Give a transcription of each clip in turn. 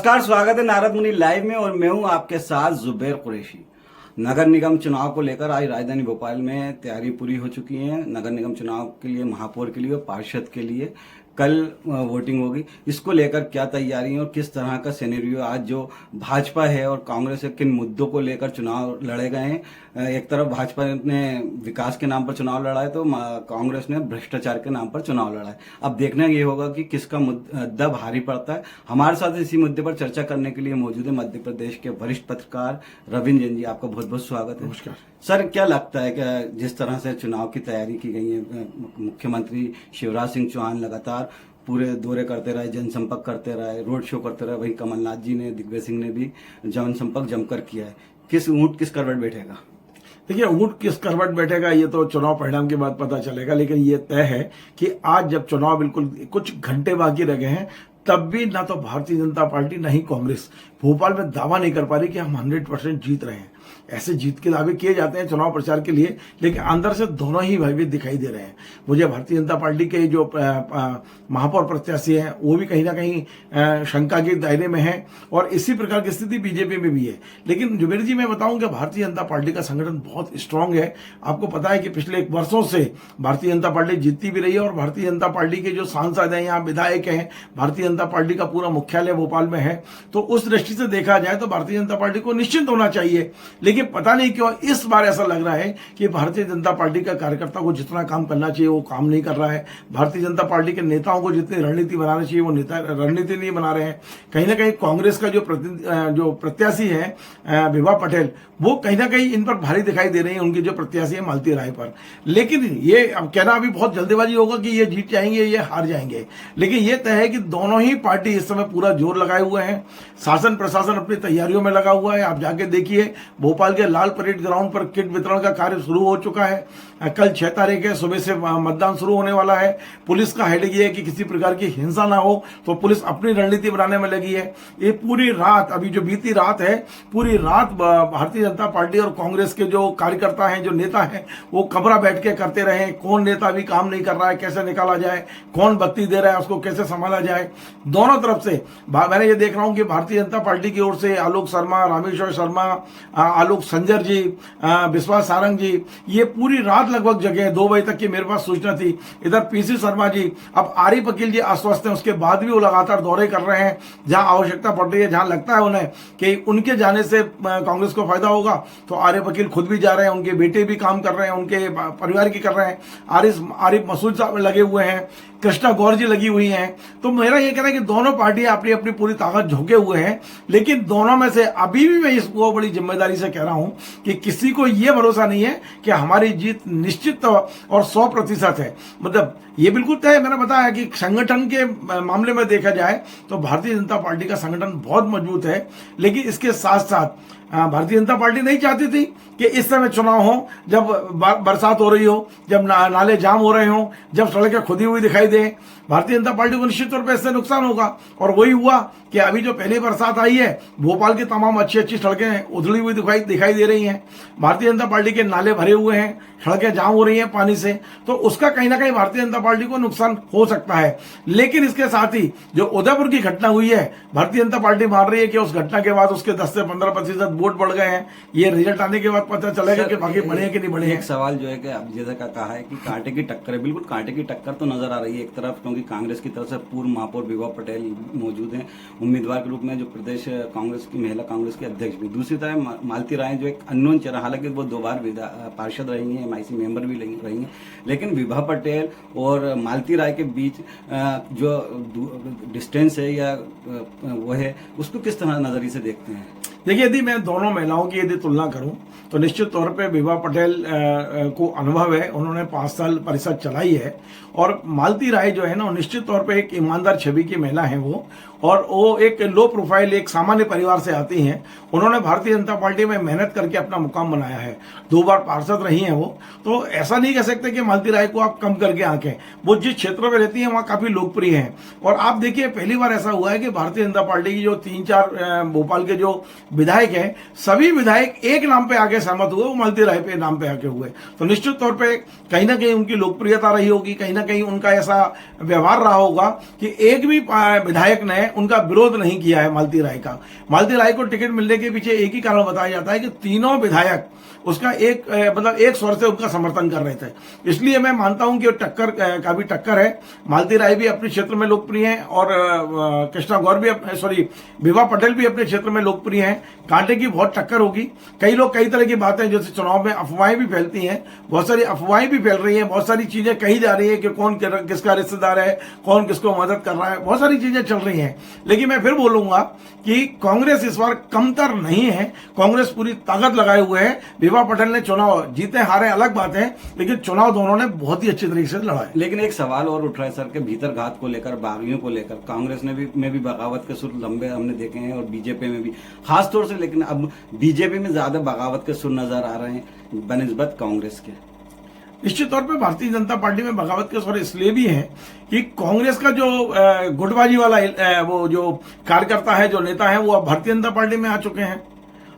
नमस्कार, स्वागत है नारद मुनि लाइव में और मैं हूं आपके साथ जुबैर कुरैशी। नगर निगम चुनाव को लेकर आज राजधानी भोपाल में तैयारी पूरी हो चुकी है। नगर निगम चुनाव के लिए, महापौर के लिए और पार्षद के लिए कल वोटिंग होगी। इसको लेकर क्या तैयारी है और किस तरह का सिनेरियो आज जो भाजपा है और कांग्रेस है, किन मुद्दों को लेकर चुनाव लड़े गए हैं। एक तरफ भाजपा ने विकास के नाम पर चुनाव लड़ा है तो कांग्रेस ने भ्रष्टाचार के नाम पर चुनाव लड़ा है। अब देखना ये होगा कि किसका मुद्दा भारी पड़ता है। हमारे साथ इसी मुद्दे पर चर्चा करने के लिए मौजूद है मध्य प्रदेश के वरिष्ठ पत्रकार रविंद्र जैन जी। आपका बहुत बहुत स्वागत है। नमस्कार सर, क्या लगता है कि जिस तरह से चुनाव की तैयारी की गई है, मुख्यमंत्री शिवराज सिंह चौहान लगातार पूरे दौरे करते रहे, जनसंपर्क करते रहे, रोड शो करते रहे, वहीं कमलनाथ जी ने, दिग्विजय सिंह ने भी जनसंपर्क जमकर किया है। किस ऊंट किस करवट बैठेगा? देखिए, ऊंट किस करवट बैठेगा ये तो चुनाव परिणाम के बाद पता चलेगा, लेकिन ये तय है कि आज जब चुनाव बिल्कुल कुछ घंटे बाकी रह गए हैं, तब भी ना तो भारतीय जनता पार्टी ना ही कांग्रेस भोपाल में दावा नहीं कर पा रही कि हम 100% जीत रहे हैं। ऐसे जीत के दावे किए जाते हैं चुनाव प्रचार के लिए, लेकिन अंदर से दोनों ही भयभीत दिखाई दे रहे हैं। मुझे भारतीय जनता पार्टी के जो महापौर प्रत्याशी हैं वो भी कहीं ना कहीं शंका के दायरे में है, और इसी प्रकार की स्थिति बीजेपी में भी है। लेकिन जुबेर जी, मैं बताऊं कि भारतीय जनता पार्टी का संगठन बहुत स्ट्रांग है। आपको पता है कि पिछले 1 वर्षों से भारतीय जनता पार्टी जीतती भी रही है, और भारतीय जनता पार्टी के जो सांसद हैं, यहाँ विधायक हैं, भारतीय जनता पार्टी का पूरा मुख्यालय भोपाल में है। तो उस दृष्टि से देखा जाए तो भारतीय जनता पार्टी को निश्चिंत होना चाहिए। लेकिन पता नहीं क्यों इस बार ऐसा लग रहा है कि भारतीय जनता पार्टी का कार्यकर्ता को जितना काम करना चाहिए वो काम नहीं कर रहा है। भारतीय जनता पार्टी के नेताओं को जितनी रणनीति बनानी चाहिए वो नेता रणनीति नहीं बना रहे हैं। कहीं ना कहीं कांग्रेस का जो प्रत्याशी है विभा पटेल, वो कहीं ना कहीं इन पर भारी दिखाई दे रही है, उनकी जो प्रत्याशी है मालती राय पर। लेकिन ये अब कहना अभी बहुत जल्दीबाजी होगा कि ये जीत जाएंगे, ये हार जाएंगे। लेकिन ये तय है कि दोनों ही पार्टी इस समय पूरा जोर लगाए हुए हैं। शासन प्रशासन अपनी तैयारियों में लगा हुआ है। आप जाके देखिए, भोपाल के लाल परेड ग्राउंड पर किट वितरण का कार्य शुरू हो चुका है। कल 6 तारीख है, सुबह से मतदान शुरू होने वाला है। पुलिस का हेडेक ये है कि किसी प्रकार की हिंसा ना हो, तो पुलिस अपनी रणनीति बनाने में लगी है। ये पूरी रात, अभी जो बीती रात है, पूरी रात भारतीय जनता पार्टी और कांग्रेस के जो कार्यकर्ता हैं, जो नेता हैं, वो कमरा बैठ के करते रहे। कौन नेता भी काम नहीं कर रहा है, कैसे निकाला जाए, कौन बत्ती दे रहा है, उसको कैसे संभाला जाए। दोनों तरफ से मैंने ये देख रहा हूं कि भारतीय जनता पार्टी की ओर से आलोक शर्मा, रामेश्वर शर्मा, आलोक संजर जी, विश्वास सारंग जी, ये पूरी रात लगभग जगे हैं। 2 बजे तक की मेरे पास सूचना थी। इधर पीसी शर्मा जी, अब आरिफ अकील जी आश्वस्त हैं, उसके बाद भी वो लगातार दौरे कर रहे हैं। जहां आवश्यकता पड़ रही है, जहां लगता है उन्हें कि उनके जाने से कांग्रेस को फायदा होगा, तो आरिफ अकील खुद भी जा रहे हैं, उनके बेटे भी काम कर रहे हैं, उनके परिवार की कर रहे हैं। आरिफ मसूद साहब लगे हुए हैं, कृष्णा गौर जी लगी हुई हैं। तो मेरा ये कहना है कि दोनों पार्टियां अपनी अपनी पूरी ताकत झोंके हुए हैं। लेकिन दोनों में से अभी भी मैं इसको बड़ी जिम्मेदारी से कह रहा हूं कि किसी को यह भरोसा नहीं है कि हमारी जीत निश्चित और 100% है। मतलब ये बिल्कुल तय है। मैंने बताया कि संगठन के मामले में देखा जाए तो भारतीय जनता पार्टी का संगठन बहुत मजबूत है। लेकिन इसके साथ साथ भारतीय जनता पार्टी नहीं चाहती थी कि इस समय चुनाव हो, जब बरसात हो रही हो, जब नाले जाम हो रहे हो, जब सड़कें खुदी हुई दिखाई दे। भारतीय जनता पार्टी को निश्चित तौर पर इससे नुकसान होगा। और वही हुआ कि अभी जो पहली बरसात आई है, भोपाल की तमाम अच्छी अच्छी सड़कें उधड़ी हुई दिखाई दे रही हैं। भारतीय जनता पार्टी के नाले भरे हुए हैं, सड़कें जाम हो रही हैं पानी से, तो उसका कहीं ना कहीं भारतीय जनता पार्टी को नुकसान हो सकता है। लेकिन इसके साथ ही जो उदयपुर की घटना हुई है, भारतीय जनता पार्टी मान रही है कि उस घटना के बाद उसके 10 से 15% वोट बढ़ गए हैं। ये रिजल्ट आने के बाद पता चलेगा कि बाकी बढ़े हैं कि नहीं बढ़े हैं। एक सवाल जो है कि अब जैसा कहा है कि कांटे की टक्कर है, बिल्कुल कांटे की टक्कर तो नजर आ रही है एक तरफ, क्योंकि कांग्रेस की तरफ से पूर्व महापौर विभा पटेल मौजूद हैं उम्मीदवार के रूप में, जो प्रदेश कांग्रेस की, महिला कांग्रेस की अध्यक्ष भी। दूसरी तरफ मालती राय जो एक अननोन चेहरा, हालांकि वो 2 बार पार्षद रही हैं, MIC मेंबर भी रही हैं, लेकिन विभा पटेल और मालती राय के बीच जो डिस्टेंस है या वो है, उसको किस तरह नजरिए से देखते हैं? देखिए, यदि मैं दोनों महिलाओं की यदि तुलना करूं तो निश्चित तौर पे विभा पटेल को अनुभव है, उन्होंने 5 साल परिषद चलाई है। और मालती राय जो है ना, निश्चित तौर पे एक ईमानदार छवि की महिला है वो, और वो एक लो प्रोफाइल, एक सामान्य परिवार से आती हैं। उन्होंने भारतीय जनता पार्टी में मेहनत करके अपना मुकाम बनाया है, 2 बार पार्षद रही हैं वो। तो ऐसा नहीं कह सकते कि मालती राय को आप कम करके आंकें। वो जिस क्षेत्र में रहती हैं वहाँ काफी लोकप्रिय हैं। और आप देखिए, पहली बार ऐसा हुआ है कि भारतीय जनता पार्टी की जो 3-4 भोपाल के जो विधायक हैं, सभी विधायक एक नाम पे आके सहमत हुए, वो मालती राय पे नाम पे आके हुए। तो निश्चित तौर पे कहीं ना कहीं उनकी लोकप्रियता रही होगी, कहीं ना कहीं उनका ऐसा व्यवहार रहा होगा कि एक भी विधायक ने उनका विरोध नहीं किया है मालती राय का। मालती राय को टिकट मिलने के पीछे एक ही कारण बताया जाता है कि तीनों विधायक उसका एक स्वर से उनका समर्थन कर रहे थे। इसलिए मैं मानता हूं कि टक्कर का भी टक्कर है। मालती राय भी अपने क्षेत्र में लोकप्रिय हैं और कृष्णा गौर भी, विभा पटेल भी अपने क्षेत्र में लोकप्रिय हैं। कांटे की बहुत टक्कर होगी। कई लोग कई तरह की बातें, जैसे चुनाव में अफवाहें भी फैलती हैं, बहुत सारी अफवाहें भी फैल रही हैं, बहुत सारी चीजें कही जा रही है कि कौन किसका रिश्तेदार है, कौन किसको मदद कर रहा है, बहुत सारी चीजें चल रही हैं। लेकिन मैं फिर बोलूंगा कि कांग्रेस इस बार कमतर नहीं है, कांग्रेस पूरी ताकत लगाए हुए है। विभा पटेल ने चुनाव जीते हारे अलग बात है, लेकिन चुनाव दोनों ने बहुत ही अच्छी तरीके से लड़ा है। लेकिन एक सवाल और उठ रहा है सर के भीतर घात को लेकर, बागियों को लेकर कांग्रेस ने भी बगावत के सुर लंबे हमने देखे हैं और बीजेपी में भी खास तौर से। लेकिन अब बीजेपी में ज्यादा बगावत के सुर नजर आ रहे हैं बनिस्बत कांग्रेस के। निश्चित तौर पे भारतीय जनता पार्टी में बगावत के स्वर इसलिए भी है कि कांग्रेस का जो गुटबाजी वाला वो जो कार्यकर्ता है, जो नेता है, वो अब भारतीय जनता पार्टी में आ चुके हैं।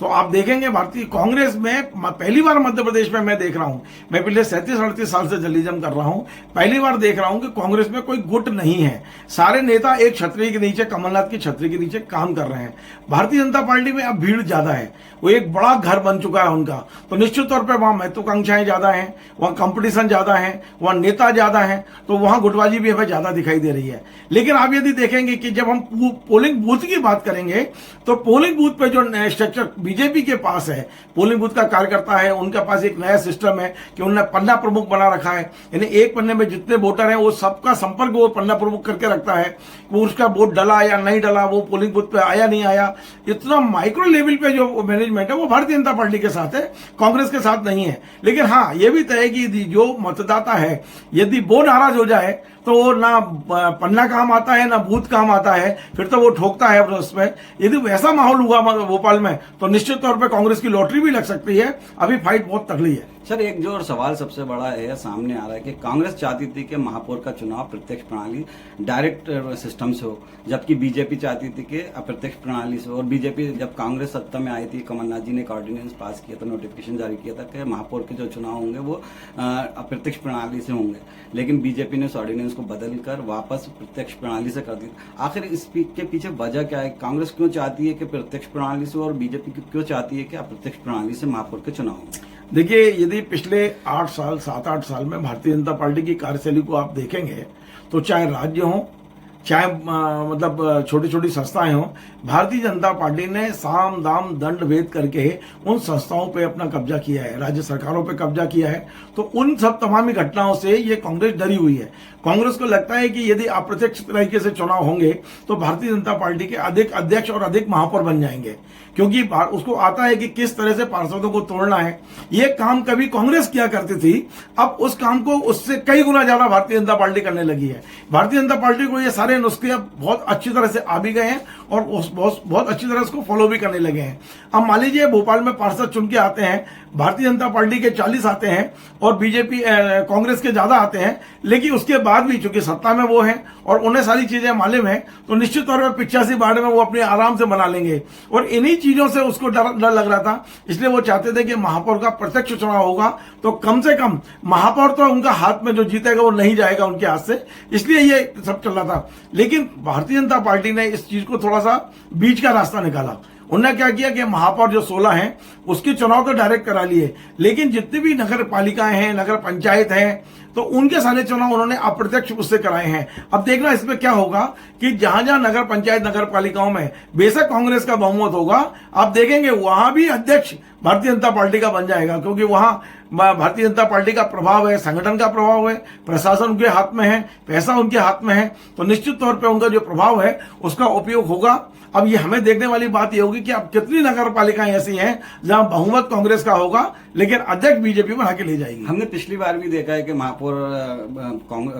तो आप देखेंगे भारतीय कांग्रेस में पहली बार मध्य प्रदेश में मैं देख रहा हूं, मैं पिछले 37-38 साल से जर्नलिज्म कर रहा हूं, पहली बार देख रहा हूं कि कांग्रेस में कोई गुट नहीं है। सारे नेता एक छतरी के नीचे, कमलनाथ की छतरी के नीचे काम कर रहे हैं। भारतीय जनता पार्टी में अब भीड़ ज्यादा है, वो एक बड़ा घर बन चुका है उनका। तो निश्चित तौर पर वहां महत्वाकांक्षाएं ज्यादा हैं, वहां कंपटीशन ज्यादा है, वहां नेता ज्यादा है, तो वहां गुटबाजी भी हमें ज्यादा दिखाई दे रही है। लेकिन आप यदि देखेंगे कि जब हम पोलिंग बूथ की बात करेंगे, तो पोलिंग बूथ पे जो स्ट्रक्चर बीजेपी के पास है, पोलिंग बूथ का कार्यकर्ता है, उनके पास एक नया सिस्टम है कि उन्होंने पन्ना प्रमुख बना रखा है। यानी एक पन्ने में जितने वोटर हैं वो सबका संपर्क वो पन्ना प्रमुख करके रखता है, वो उसका वोट डला या नहीं डला, वो पोलिंग बूथ पे आया नहीं आया। इतना माइक्रो लेवल पे जो मैनेजमेंट है वो भारतीय जनता पार्टी के साथ है, कांग्रेस के साथ नहीं है। लेकिन हाँ, ये भी तय है कि जो मतदाता है यदि वो नाराज हो जाए तो वो ना पन्ना काम आता है ना बूथ काम आता है, फिर तो वो ठोकता है उसमें। यदि वैसा माहौल हुआ भोपाल में तो निश्चित तौर पे कांग्रेस की लॉटरी भी लग सकती है। अभी फाइट बहुत तगड़ी है। सर एक जो और सवाल सबसे बड़ा है सामने आ रहा है कि कांग्रेस चाहती थी कि महापौर का चुनाव प्रत्यक्ष प्रणाली डायरेक्ट सिस्टम से हो, जबकि बीजेपी चाहती थी कि अप्रत्यक्ष प्रणाली से हो। और बीजेपी जब कांग्रेस सत्ता में आई थी, कमलनाथ जी ने एक ऑर्डिनेंस पास किया था, नोटिफिकेशन जारी किया था कि महापौर के जो चुनाव होंगे वो अप्रत्यक्ष प्रणाली से होंगे। लेकिन बीजेपी ने उस ऑर्डिनेंस को बदल कर वापस प्रत्यक्ष प्रणाली से कर दिया। आखिर इस के पीछे वजह क्या है? कांग्रेस क्यों चाहती है कि प्रत्यक्ष प्रणाली से और बीजेपी क्यों चाहती है कि अप्रत्यक्ष प्रणाली से महापौर के चुनाव होंगे? देखिए, यदि पिछले 7-8 साल में भारतीय जनता पार्टी की कार्यशैली को आप देखेंगे तो चाहे राज्य हो, चाहे मतलब छोटी छोटी संस्थाएं हों, भारतीय जनता पार्टी ने साम दाम दंड भेद करके उन संस्थाओं पे अपना कब्जा किया है, राज्य सरकारों पे कब्जा किया है। तो उन सब तमामी घटनाओं से ये कांग्रेस डरी हुई है। कांग्रेस को लगता है कि यदि अप्रत्यक्ष तरीके से चुनाव होंगे तो भारतीय जनता पार्टी के अधिक अध्यक्ष और अधिक महापौर बन जाएंगे, क्योंकि उसको आता है कि किस तरह से पार्षदों को तोड़ना है। ये काम कभी कांग्रेस किया करती थी, अब उस काम को उससे कई गुना ज्यादा भारतीय जनता पार्टी करने लगी है। भारतीय जनता पार्टी को ये सारे नुस्खे बहुत अच्छी तरह से आ भी गए हैं और बहुत अच्छी तरह इसको फॉलो भी करने लगे हैं। अब मान लीजिए भोपाल में पार्षद चुन के आते हैं, भारतीय जनता पार्टी के 40 आते हैं और बीजेपी कांग्रेस के ज्यादा आते हैं, लेकिन उसके बाद भी चूंकि सत्ता में वो हैं और उन्हें सारी चीजें मालूम है, तो निश्चित तौर पर 85 वार्ड में वो अपने आराम से बना लेंगे। और इन्हीं चीजों से उसको डर लग रहा था, इसलिए वो चाहते थे कि महापौर का प्रत्यक्ष चुनाव होगा तो कम से कम महापौर तो उनका हाथ में जो जीतेगा वो नहीं जाएगा उनके हाथ से, इसलिए ये सब चल रहा था। लेकिन भारतीय जनता पार्टी ने इस चीज को थोड़ा सा बीच का रास्ता निकाला। उन्होंने क्या किया कि महापौर जो 16 हैं उसके चुनाव तो डायरेक्ट करा लिए, लेकिन जितनी भी नगर पालिकाएं हैं, नगर पंचायत हैं, तो उनके सारे चुनाव उन्होंने अप्रत्यक्ष उससे कराए हैं। अब देखना इसमें क्या होगा कि जहां जहां नगर पंचायत नगर पालिकाओं में बेशक कांग्रेस का बहुमत होगा, आप देखेंगे वहां भी अध्यक्ष भारतीय जनता पार्टी का बन जाएगा, क्योंकि वहां भारतीय जनता पार्टी का प्रभाव है, संगठन का प्रभाव है, प्रशासन उनके हाथ में है, पैसा उनके हाथ में है, तो निश्चित तौर पर उनका जो प्रभाव है उसका उपयोग होगा। अब ये हमें देखने वाली बात ये होगी कि अब कितनी नगर पालिकाएं ऐसी हैं जहां बहुमत कांग्रेस का होगा लेकिन अध्यक्ष बीजेपी बना के ले जाएगी। हमने पिछली बार भी देखा है कि महापौर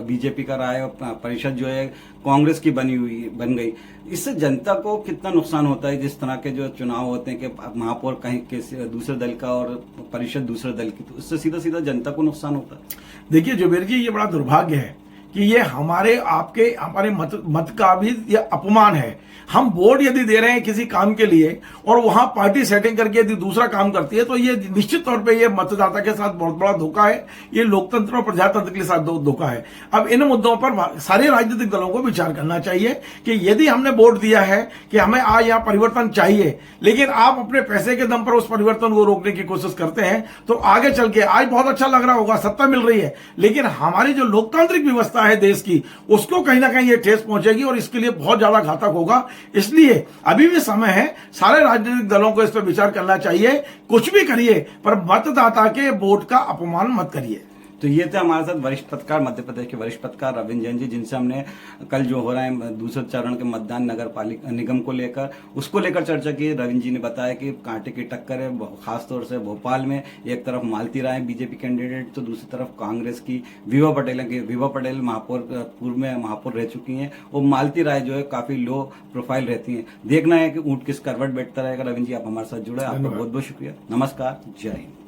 बीजेपी का रहा है और परिषद जो है कांग्रेस की बन गई। इससे जनता को कितना नुकसान होता है? जिस तरह के जो चुनाव होते हैं कि महापौर कहीं किसी दूसरे दल का और परिषद दूसरे दल की, तो इससे सीधा सीधा जनता को नुकसान होता है। देखिए जुबेर जी, ये बड़ा दुर्भाग्य है कि ये हमारे मत का भी ये अपमान है। हम वोट यदि दे रहे हैं किसी काम के लिए और वहां पार्टी सेटिंग करके यदि दूसरा काम करती है तो ये निश्चित तौर पे ये मतदाता के साथ बहुत बड़ा धोखा है, ये लोकतंत्र और प्रजातंत्र के साथ धोखा है। अब इन मुद्दों पर सारे राजनीतिक दलों को विचार करना चाहिए कि यदि हमने वोट दिया है कि हमें आज यहाँ परिवर्तन चाहिए, लेकिन आप अपने पैसे के दम पर उस परिवर्तन को रोकने की कोशिश करते हैं तो आगे चल के आज बहुत अच्छा लग रहा होगा, सत्ता मिल रही है, लेकिन हमारी जो लोकतांत्रिक व्यवस्था है देश की, उसको कहीं ना कहीं ये ठेस पहुंचेगी और इसके लिए बहुत ज्यादा घातक होगा। इसलिए अभी भी समय है, सारे राजनीतिक दलों को इस पर विचार करना चाहिए। कुछ भी करिए पर मतदाता के वोट का अपमान मत करिए। तो ये थे हमारे साथ वरिष्ठ पत्रकार, मध्य प्रदेश के वरिष्ठ पत्रकार रविंद्र जैन जी, जिनसे हमने कल जो हो रहा है दूसरे चरण के मतदान नगर पालिका निगम को लेकर, उसको लेकर चर्चा की। रविंद्र जी ने बताया कि कांटे की टक्कर है, खासतौर से भोपाल में एक तरफ मालती राय बीजेपी कैंडिडेट, तो दूसरी तरफ कांग्रेस की विभा पटेल महापौर, पूर्व में महापौर रह चुकी हैं, और मालती राय जो है काफी लो प्रोफाइल रहती हैं। देखना है कि ऊंट किस करवट बैठता रहेगा। रविंद्र जी, आप हमारे साथ जुड़े, आपका बहुत बहुत शुक्रिया। नमस्कार, जय हिंद।